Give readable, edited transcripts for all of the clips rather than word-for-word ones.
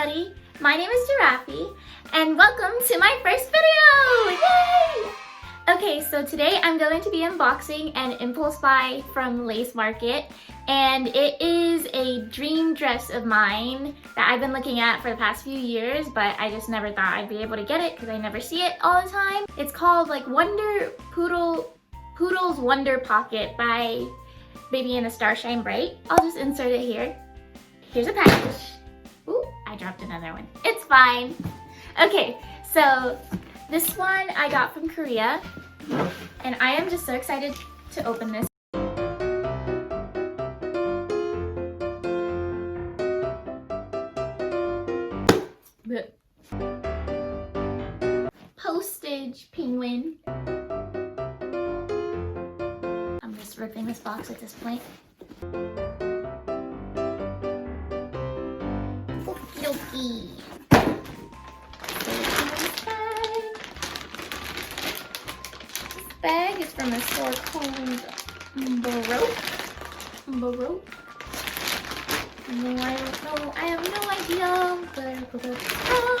everybody! My name is Giraffe, and welcome to my first video! Yay! Okay, so today I'm going to be unboxing an impulse buy from Lace Market, and it is a dream dress of mine that I've been looking at for the past few years, but I just never thought I'd be able to get it because I never see it all the time. It's called like Poodle's Wonder Pocket by Baby in the Starshine Bright. I'll just insert it here. Here's a package. Ooh, I dropped another one. It's fine. Okay, so this one I got from Korea, and I am just so excited to open this. Postage penguin. I'm just ripping this box at this point. Okie dokie. This bag is from a store called Baroque. No, I don't know. I have no idea where it's from.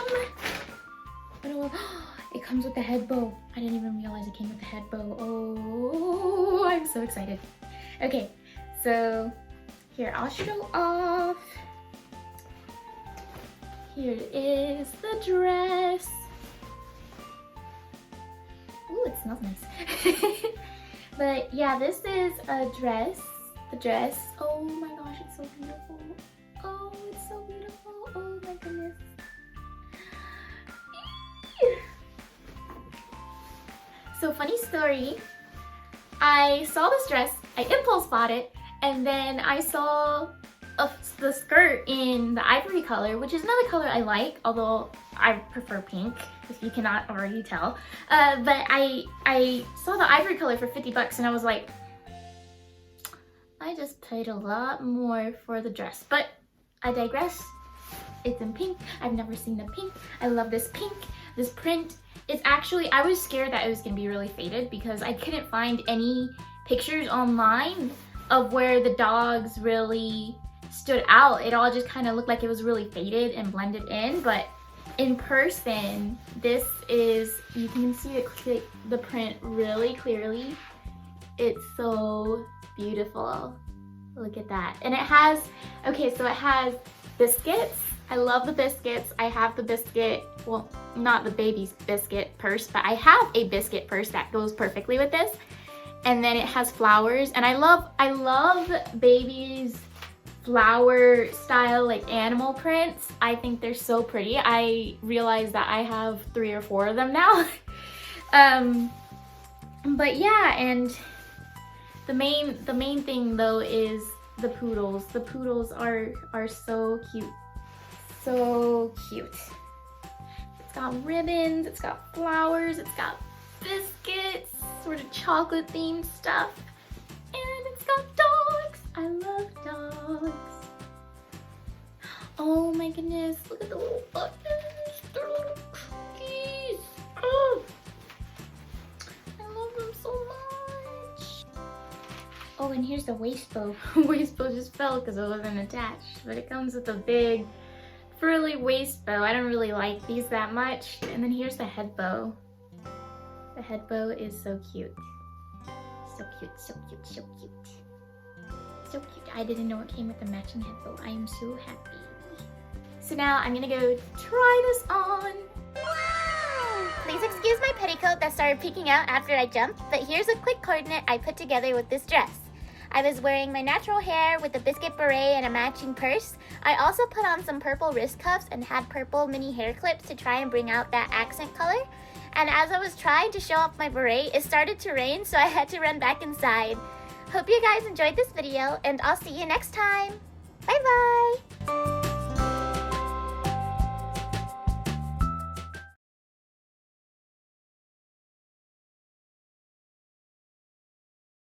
It comes with the head bow. I didn't even realize it came with the head bow. Oh, I'm so excited. Okay, so here, I'll show off. Here is the dress. Ooh, it smells nice. But yeah, this is a dress. The dress. Oh my gosh, it's so beautiful. Oh, it's so beautiful. Oh my goodness. So funny story. I saw this dress. I impulse bought it, and then I saw the skirt in the ivory color, which is another color I like, although I prefer pink, if you cannot already tell. But I saw the ivory color for 50 bucks, and I was like, I just paid a lot more for the dress. But I digress. It's in pink. I've never seen the pink. I love this pink, this print. It's actually, I was scared that it was gonna be really faded because I couldn't find any pictures online of where the dogs really stood out. It all just kind of looked like it was really faded and blended in, but in person, this is, you can see the print really clearly. It's so beautiful. Look at that. And it has, okay, so it has biscuits. I love the biscuits. I have the biscuit, well, not the baby's biscuit purse, but I have a biscuit purse that goes perfectly with this. And then it has flowers, and I love baby's flower style like animal prints. I think they're so pretty. I realize that I have 3 or 4 of them now. But yeah, and the main thing though is the poodles. The poodles are so cute. So cute. It's got ribbons, it's got flowers, it's got biscuits, sort of chocolate themed stuff, and it's got dogs. I love dogs. Oh my goodness, look at the little buttons, they're little cookies. Oh, I love them so much. Oh, and here's the waist bow. Waist bow just fell because it wasn't attached, but it comes with a big frilly waist bow. I don't really like these that much. And then here's the head bow. The head bow is so cute. So cute, so cute, so cute. So cute. I didn't know it came with a matching head bow. I am so happy. So now I'm gonna go try this on. Wow! Please excuse my petticoat that started peeking out after I jumped, but here's a quick coordinate I put together with this dress. I was wearing my natural hair with a biscuit beret and a matching purse. I also put on some purple wrist cuffs and had purple mini hair clips to try and bring out that accent color. And as I was trying to show off my beret, it started to rain, so I had to run back inside. Hope you guys enjoyed this video, and I'll see you next time. Bye bye!